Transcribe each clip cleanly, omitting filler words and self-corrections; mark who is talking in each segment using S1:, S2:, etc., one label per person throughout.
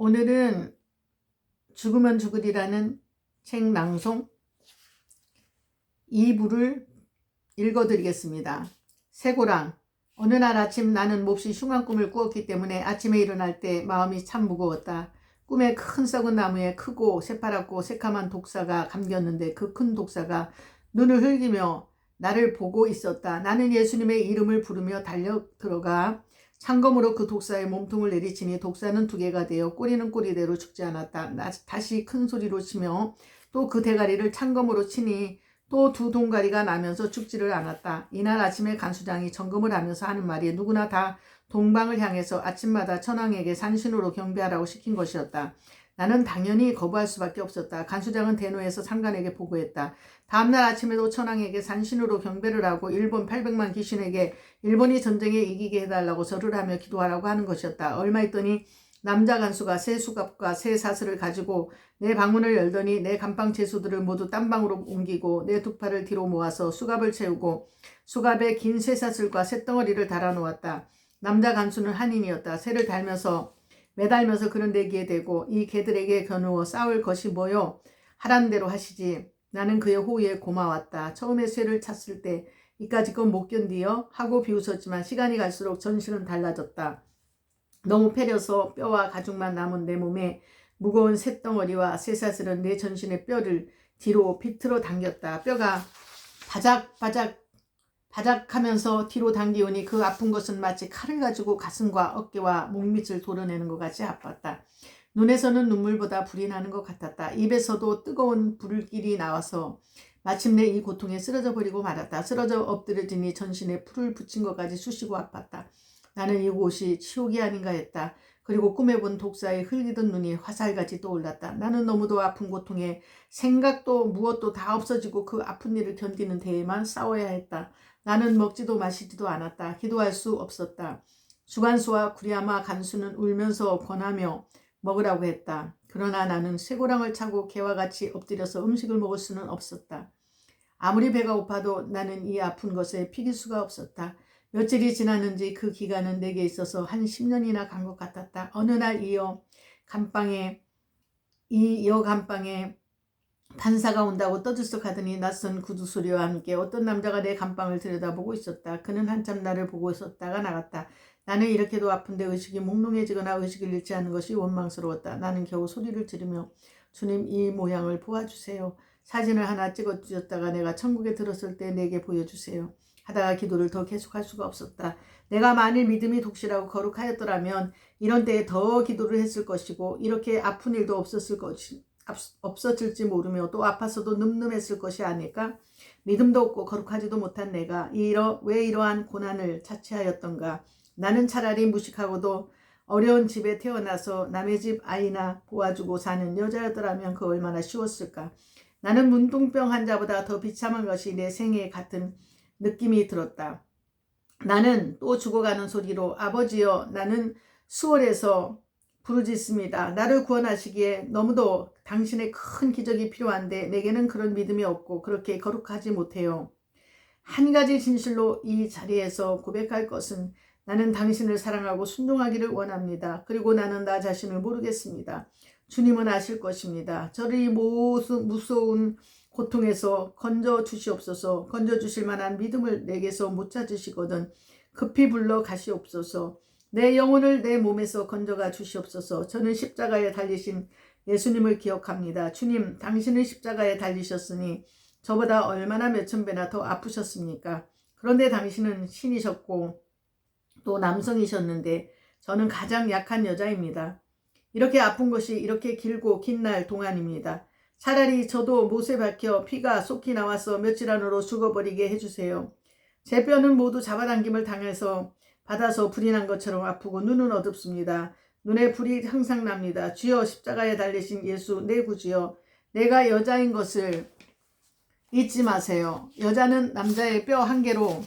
S1: 오늘은 죽으면 죽으리라는 책 낭송 2부를 읽어드리겠습니다. 쇠고랑. 어느 날 아침 나는 몹시 흉한 꿈을 꾸었기 때문에 아침에 일어날 때 마음이 참 무거웠다. 꿈에 큰 썩은 나무에 크고 새파랗고 새카만 독사가 감겼는데 그 큰 독사가 눈을 흘기며 나를 보고 있었다. 나는 예수님의 이름을 부르며 달려 들어가 창검으로 그 독사의 몸통을 내리치니 독사는 2개가 되어 꼬리는 꼬리대로 죽지 않았다. 다시 큰 소리로 치며 또 그 대가리를 창검으로 치니 또 2 동가리가 나면서 죽지를 않았다. 이날 아침에 간수장이 점검을 하면서 하는 말이 누구나 다 동방을 향해서 아침마다 천왕에게 산신으로 경배하라고 시킨 것이었다. 나는 당연히 거부할 수밖에 없었다. 간수장은 대노해서 상관에게 보고했다. 다음날 아침에도 천왕에게 산신으로 경배를 하고 일본 800만 귀신에게 일본이 전쟁에 이기게 해달라고 절을 하며 기도하라고 하는 것이었다. 얼마 있더니 남자 간수가 새 수갑과 새 사슬을 가지고 내 방문을 열더니 내 감방 채수들을 모두 딴 방으로 옮기고 내 2팔을 뒤로 모아서 수갑을 채우고 수갑에 긴 쇠사슬과 쇳덩어리를 달아놓았다. 남자 간수는 한인이었다. 새를 매달면서 그런 내기에 대고 이 개들에게 겨누어 싸울 것이 뭐요? 하라는 대로 하시지. 나는 그의 호의에 고마웠다. 처음에 쇠를 찼을 때 이까짓 건 못 견디어 하고 비웃었지만 시간이 갈수록 전신은 달라졌다. 너무 패려서 뼈와 가죽만 남은 내 몸에 무거운 쇳덩어리와 쇠사슬은 내 전신의 뼈를 뒤로 비틀어 당겼다. 뼈가 바작하면서 뒤로 당기오니 그 아픈 것은 마치 칼을 가지고 가슴과 어깨와 목밑을 도려내는 것 같이 아팠다. 눈에서는 눈물보다 불이 나는 것 같았다. 입에서도 뜨거운 불길이 나와서 마침내 이 고통에 쓰러져 버리고 말았다. 쓰러져 엎드려지니 전신에 풀을 붙인 것까지 쑤시고 아팠다. 나는 이곳이 지옥이 아닌가 했다. 그리고 꿈에 본 독사의 흘리던 눈이 화살같이 떠올랐다. 나는 너무도 아픈 고통에 생각도 무엇도 다 없어지고 그 아픈 일을 견디는 데에만 싸워야 했다. 나는 먹지도 마시지도 않았다. 기도할 수 없었다. 주간수와 구리아마 간수는 울면서 권하며 먹으라고 했다. 그러나 나는 쇠고랑을 차고 개와 같이 엎드려서 음식을 먹을 수는 없었다. 아무리 배가 고파도 나는 이 아픈 것에 피길 수가 없었다. 며칠이 지났는지 그 기간은 내게 있어서 한 10년이나 간 것 같았다. 어느 날 이 여 감방에 판사가 온다고 떠들썩하더니 낯선 구두 소리와 함께 어떤 남자가 내 감방을 들여다보고 있었다. 그는 한참 나를 보고 있었다가 나갔다. 나는 이렇게도 아픈데 의식이 몽롱해지거나 의식을 잃지 않는 것이 원망스러웠다. 나는 겨우 소리를 지르며 주님, 이 모양을 보아주세요. 사진을 하나 찍어주셨다가 내가 천국에 들었을 때 내게 보여주세요. 하다가 기도를 더 계속할 수가 없었다. 내가 만일 믿음이 독실하고 거룩하였더라면 이런 때에 더 기도를 했을 것이고 이렇게 아픈 일도 없었을지 모르며 또 아파서도 늠름했을 것이 아닐까? 믿음도 없고 거룩하지도 못한 내가 왜 이러한 고난을 자취하였던가? 나는 차라리 무식하고도 어려운 집에 태어나서 남의 집 아이나 보아주고 사는 여자였더라면 그 얼마나 쉬웠을까? 나는 문둥병 환자보다 더 비참한 것이 내 생애 같은 느낌이 들었다. 나는 또 죽어가는 소리로 아버지여, 나는 수월해서 부르짖습니다. 나를 구원하시기에 너무도 당신의 큰 기적이 필요한데 내게는 그런 믿음이 없고 그렇게 거룩하지 못해요. 한 가지 진실로 이 자리에서 고백할 것은 나는 당신을 사랑하고 순종하기를 원합니다. 그리고 나는 나 자신을 모르겠습니다. 주님은 아실 것입니다. 저를 이 무서운 고통에서 건져 주시옵소서. 건져 주실 만한 믿음을 내게서 못 찾으시거든 급히 불러 가시옵소서. 내 영혼을 내 몸에서 건져가 주시옵소서. 저는 십자가에 달리신 예수님을 기억합니다. 주님, 당신은 십자가에 달리셨으니 저보다 얼마나 몇천 배나 더 아프셨습니까? 그런데 당신은 신이셨고 또 남성이셨는데 저는 가장 약한 여자입니다. 이렇게 아픈 것이 이렇게 길고 긴 날 동안입니다. 차라리 저도 못에 박혀 피가 쏟기 나와서 며칠 안으로 죽어버리게 해주세요. 제 뼈는 모두 잡아당김을 당해서 받아서 불이 난 것처럼 아프고 눈은 어둡습니다. 눈에 불이 항상 납니다. 주여, 십자가에 달리신 예수 내 구주여, 내가 여자인 것을 잊지 마세요. 여자는 남자의 뼈 한 개로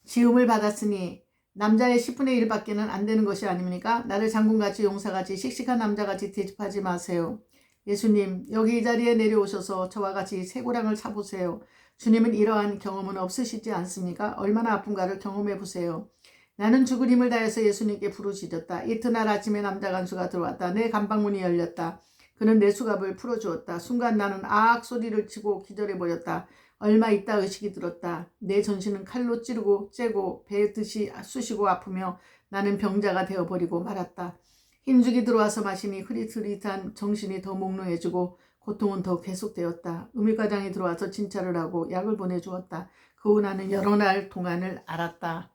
S1: 지음을 받았으니 남자의 10분의 1밖에는 안 되는 것이 아닙니까? 나를 장군같이 용사같이 씩씩한 남자같이 대접하지 마세요. 예수님, 여기 이 자리에 내려오셔서 저와 같이 쇠고랑을 차보세요. 주님은 이러한 경험은 없으시지 않습니까? 얼마나 아픈가를 경험해 보세요. 나는 죽을 힘을 다해서 예수님께 부르짖었다. 이튿날 아침에 남자 간수가 들어왔다. 내 감방문이 열렸다. 그는 내 수갑을 풀어주었다. 순간 나는 아악 소리를 치고 기절해버렸다. 얼마 있다 의식이 들었다. 내 전신은 칼로 찌르고 째고 배듯이 쑤시고 아프며 나는 병자가 되어버리고 말았다. 힘죽이 들어와서 마시니 흐릿흐릿한 정신이 더 몽롱해지고 고통은 더 계속되었다. 의밀과장이 들어와서 진찰을 하고 약을 보내주었다. 그 후 나는 여러 날 동안을 알았다.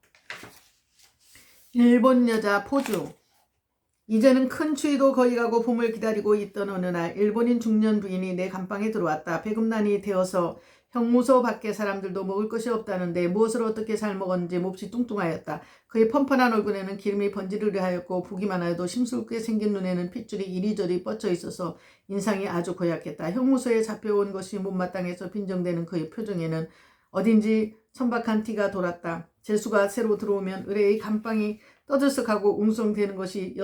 S1: 일본 여자 포주. 이제는 큰 추위도 거의 가고 봄을 기다리고 있던 어느 날 일본인 중년 부인이 내 감방에 들어왔다. 배급난이 되어서 형무소 밖에 사람들도 먹을 것이 없다는데 무엇을 어떻게 잘 먹었는지 몹시 뚱뚱하였다. 그의 펀펀한 얼굴에는 기름이 번지르르 하였고 보기만 하여도 심술게 생긴 눈에는 핏줄이 이리저리 뻗쳐 있어서 인상이 아주 고약했다. 형무소에 잡혀온 것이 못마땅해서 빈정대는 그의 표정에는 어딘지 천박한 티가 돌았다. 재수가 새로 들어오면 의뢰의 감방이 떠들썩하고 웅성대는 것이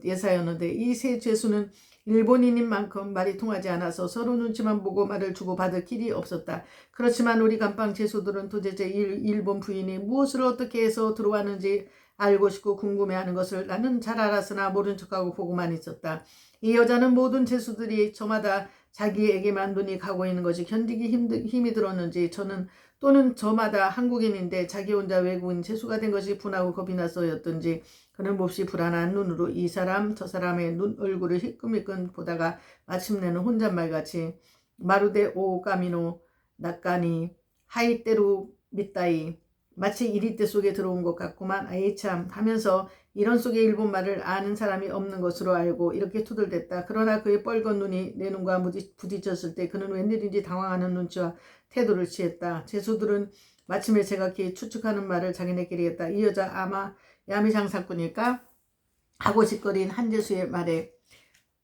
S1: 예사였는데 이 세 죄수는 일본인인 만큼 말이 통하지 않아서 서로 눈치만 보고 말을 주고받을 길이 없었다. 그렇지만 우리 감방 죄수들은 도대체 일본 부인이 무엇을 어떻게 해서 들어왔는지 알고 싶고 궁금해하는 것을 나는 잘 알았으나 모른 척하고 보고만 있었다. 이 여자는 모든 죄수들이 저마다 자기에게만 눈이 가고 있는 것이 견디기 힘이 들었는지 또는 저마다 한국인인데 자기 혼자 외국인 죄수가 된 것이 분하고 겁이 나서였던지 그는 몹시 불안한 눈으로 이 사람 저 사람의 얼굴을 희끔희끔 보다가 마침내는 혼잣말같이 마루데 오 까미노 나까니 하이테루 미따이 마치 이리떼 속에 들어온 것 같구만. 아이 참 하면서 이런 속에 일본말을 아는 사람이 없는 것으로 알고 이렇게 투덜댔다. 그러나 그의 뻘건 눈이 내 눈과 부딪혔을 때 그는 웬일인지 당황하는 눈치와 태도를 취했다. 제수들은 마침내 제각기 추측하는 말을 자기네끼리 했다. 이 여자 아마 야미장사꾼일까? 하고 짓거린 한 제수의 말에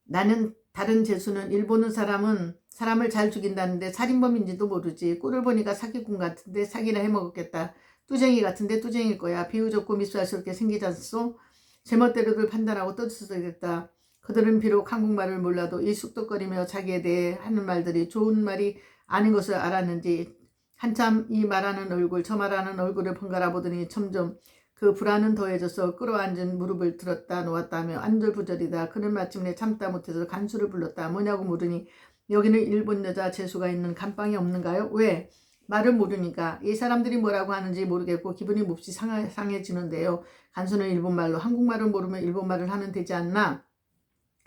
S1: 나는 다른 제수는 일본은 사람을 잘 죽인다는데 살인범인지도 모르지. 꼴을 보니까 사기꾼 같은데 사기나 해먹었겠다. 뚜쟁이 같은데 뚜쟁일 거야. 비유좋고 미수할스럽게 생기지 않소? 제멋대로들 판단하고 떠들썩했다. 그들은 비록 한국말을 몰라도 이 쑥덕거리며 자기에 대해 하는 말들이 좋은 말이 아닌 것을 알았는지 한참 이 말하는 얼굴 저 말하는 얼굴을 번갈아 보더니 점점 그 불안은 더해져서 끌어앉은 무릎을 들었다 놓았다 하며 안절부절이다. 그는 마침내 참다 못해서 간수를 불렀다. 뭐냐고 물으니 여기는 일본 여자 재수가 있는 감방이 없는가요? 왜? 말을 모르니까. 이 사람들이 뭐라고 하는지 모르겠고 기분이 몹시 상해지는데요. 간수는 일본말로 한국말을 모르면 일본말을 하면 되지 않나?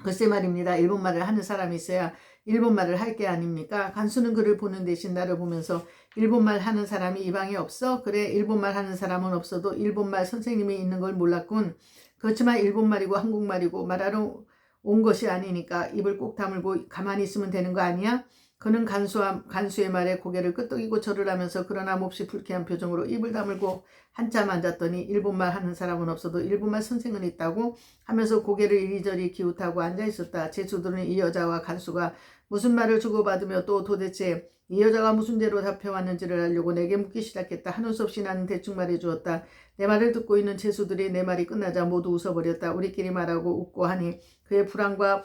S1: 글쎄 말입니다. 일본말을 하는 사람이 있어야 일본말을 할 게 아닙니까? 간수는 그를 보는 대신 나를 보면서 일본말 하는 사람이 이 방에 없어? 그래 일본말 하는 사람은 없어도 일본말 선생님이 있는 걸 몰랐군. 그렇지만 일본말이고 한국말이고 말하러 온 것이 아니니까 입을 꼭 다물고 가만히 있으면 되는 거 아니야? 그는 간수의 말에 고개를 끄덕이고 절을 하면서 그러나 몹시 불쾌한 표정으로 입을 다물고 한참 앉았더니 일본말 하는 사람은 없어도 일본말 선생은 있다고 하면서 고개를 이리저리 기웃하고 앉아있었다. 제수들은 이 여자와 간수가 무슨 말을 주고받으며 또 도대체 이 여자가 무슨 죄로 잡혀왔는지를 알려고 내게 묻기 시작했다. 하는 수 없이 나는 대충 말해주었다. 내 말을 듣고 있는 제수들이 내 말이 끝나자 모두 웃어버렸다. 우리끼리 말하고 웃고 하니 그의 불안과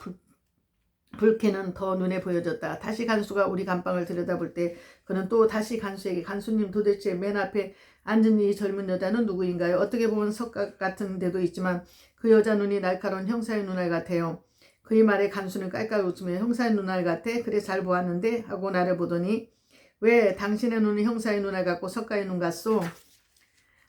S1: 불쾌는 더 눈에 보여졌다. 다시 간수가 우리 감방을 들여다볼 때 그는 또 다시 간수에게 간수님 도대체 맨 앞에 앉은 이 젊은 여자는 누구인가요? 어떻게 보면 석각 같은 데도 있지만 그 여자 눈이 날카로운 형사의 눈알 같아요. 그의 말에 간수는 깔깔 웃으며 형사의 눈알 같아? 그래 잘 보았는데? 하고 나를 보더니 왜 당신의 눈은 형사의 눈알 같고 석가의 눈 같소?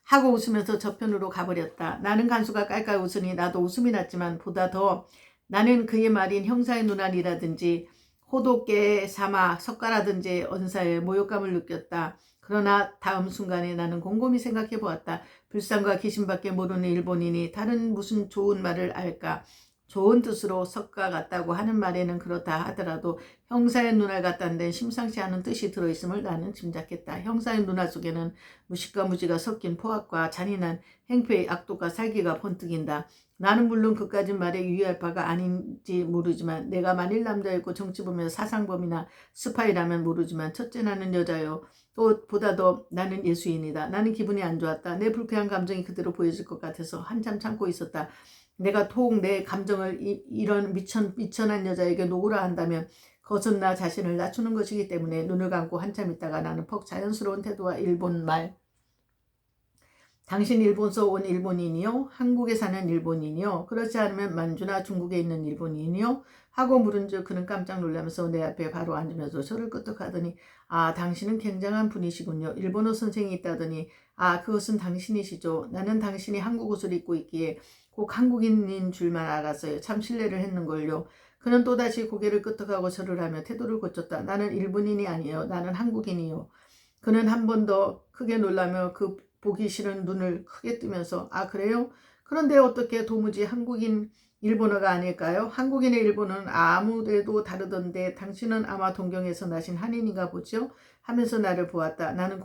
S1: 하고 웃으면서 저편으로 가버렸다. 나는 간수가 깔깔 웃으니 나도 웃음이 났지만 보다 더 나는 그의 말인 형사의 눈알이라든지 호독계 사마 석가라든지 언사에 모욕감을 느꼈다. 그러나 다음 순간에 나는 곰곰이 생각해 보았다. 불쌍과 귀신밖에 모르는 일본인이 다른 무슨 좋은 말을 알까? 좋은 뜻으로 석가 같다고 하는 말에는 그렇다 하더라도 형사의 눈알 같다는 데는 심상치 않은 뜻이 들어있음을 나는 짐작했다. 형사의 눈알 속에는 무식과 무지가 섞인 포악과 잔인한 행패의 악독과 살기가 번뜩인다. 나는 물론 그까진 말에 유의할 바가 아닌지 모르지만 내가 만일 남자였고 정치범이나 사상범이나 스파이라면 모르지만 첫째 나는 여자요. 또 보다 더 나는 예수인이다. 나는 기분이 안 좋았다. 내 불쾌한 감정이 그대로 보여질 것 같아서 한참 참고 있었다. 내가 톡 내 감정을 이런 미천한 여자에게 놓으라 한다면 그것은 나 자신을 낮추는 것이기 때문에 눈을 감고 한참 있다가 나는 퍽 자연스러운 태도와 일본말 당신 일본서 온 일본인이요? 한국에 사는 일본인이요? 그렇지 않으면 만주나 중국에 있는 일본인이요? 하고 물은즉 그는 깜짝 놀라면서 내 앞에 바로 앉으면서 저를 끄떡하더니 아 당신은 굉장한 분이시군요. 일본어 선생이 있다더니 아 그것은 당신이시죠. 나는 당신이 한국 옷을 입고 있기에 꼭 한국인인 줄만 알았어요. 참 실례를 했는걸요. 그는 또다시 고개를 끄덕하고 절을 하며 태도를 고쳤다. 나는 일본인이 아니에요. 나는 한국인이요. 그는 한 번 더 크게 놀라며 그 보기 싫은 눈을 크게 뜨면서 아 그래요? 그런데 어떻게 도무지 한국인 일본어가 아닐까요? 한국인의 일본어는 아무데도 다르던데 당신은 아마 동경에서 나신 한인인가 보죠? 하면서 나를 보았다. 나는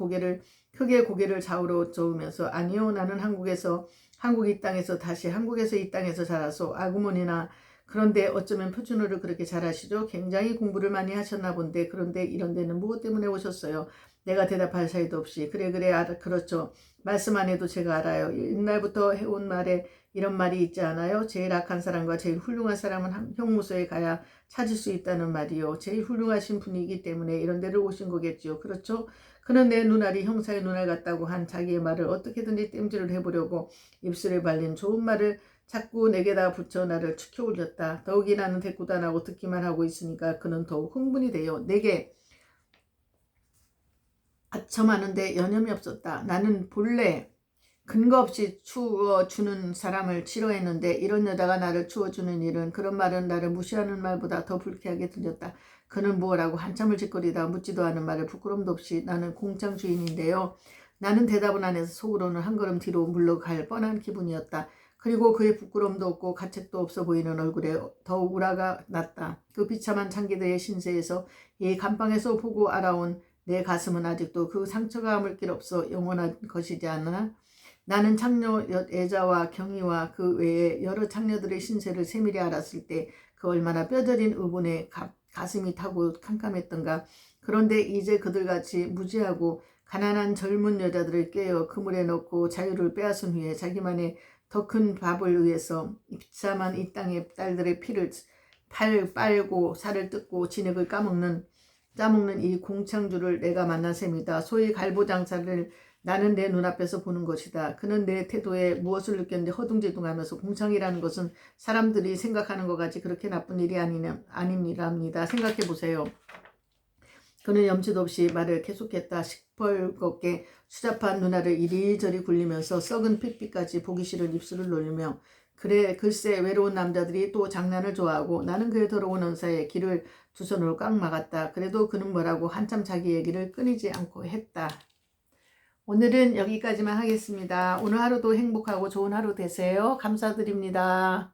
S1: 크게 고개를 좌우로 저으면서 아니요 나는 한국 이 땅에서 다시 한국에서 이 땅에서 자라서 아구머니나 그런데 어쩌면 표준어를 그렇게 잘하시죠? 굉장히 공부를 많이 하셨나 본데 그런데 이런 데는 무엇 때문에 오셨어요? 내가 대답할 사이도 없이 그래 그렇죠. 말씀 안 해도 제가 알아요. 옛날부터 해온 말에 이런 말이 있지 않아요? 제일 악한 사람과 제일 훌륭한 사람은 형무소에 가야 찾을 수 있다는 말이요. 제일 훌륭하신 분이기 때문에 이런 데를 오신 거겠지요. 그렇죠? 그는 내 눈알이 형사의 눈알 같다고 한 자기의 말을 어떻게든지 땜질을 해보려고 입술에 발린 좋은 말을 자꾸 내게다 붙여 나를 축혀 올렸다. 더욱이 나는 대꾸도 안 하고 듣기만 하고 있으니까 그는 더욱 흥분이 되어 내게 아첨하는데 여념이 없었다. 나는 본래 근거 없이 추워주는 사람을 싫어했는데 이런 여자가 나를 추워주는 일은 그런 말은 나를 무시하는 말보다 더 불쾌하게 들렸다. 그는 뭐라고 한참을 짓거리다 묻지도 않은 말을 부끄럼도 없이 나는 공장 주인인데요. 나는 대답은 안 해서 속으로는 한 걸음 뒤로 물러갈 뻔한 기분이었다. 그리고 그의 부끄럼도 없고 가책도 없어 보이는 얼굴에 더욱 우라가 났다. 그 비참한 장기들의 신세에서 이 감방에서 보고 알아온 내 가슴은 아직도 그 상처가 아물 길 없어 영원한 것이지 않나? 나는 창녀 애자와 경희와 그 외에 여러 창녀들의 신세를 세밀히 알았을 때 그 얼마나 뼈저린 의분에 가슴이 타고 캄캄했던가. 그런데 이제 그들같이 무지하고 가난한 젊은 여자들을 꿰어 그물에 넣고 자유를 빼앗은 후에 자기만의 더 큰 밥을 위해서 비참한 이 땅의 딸들의 피를 빨고 살을 뜯고 진액을 짜먹는 이 공창주를 내가 만난 셈이다. 소위 갈보장사를 나는 내 눈앞에서 보는 것이다. 그는 내 태도에 무엇을 느꼈는지 허둥지둥하면서 공창이라는 것은 사람들이 생각하는 것 같이 그렇게 나쁜 일이 아닙니다. 생각해보세요. 그는 염치도 없이 말을 계속했다. 시뻘겋게 수잡한 눈알을 이리저리 굴리면서 썩은 핏빛까지 보기 싫은 입술을 놀리며 그래 글쎄 외로운 남자들이 또 장난을 좋아하고 나는 그의 더러운 언사에 귀를 두 손으로 꽉 막았다. 그래도 그는 뭐라고 한참 자기 얘기를 끊이지 않고 했다. 오늘은 여기까지만 하겠습니다. 오늘 하루도 행복하고 좋은 하루 되세요. 감사드립니다.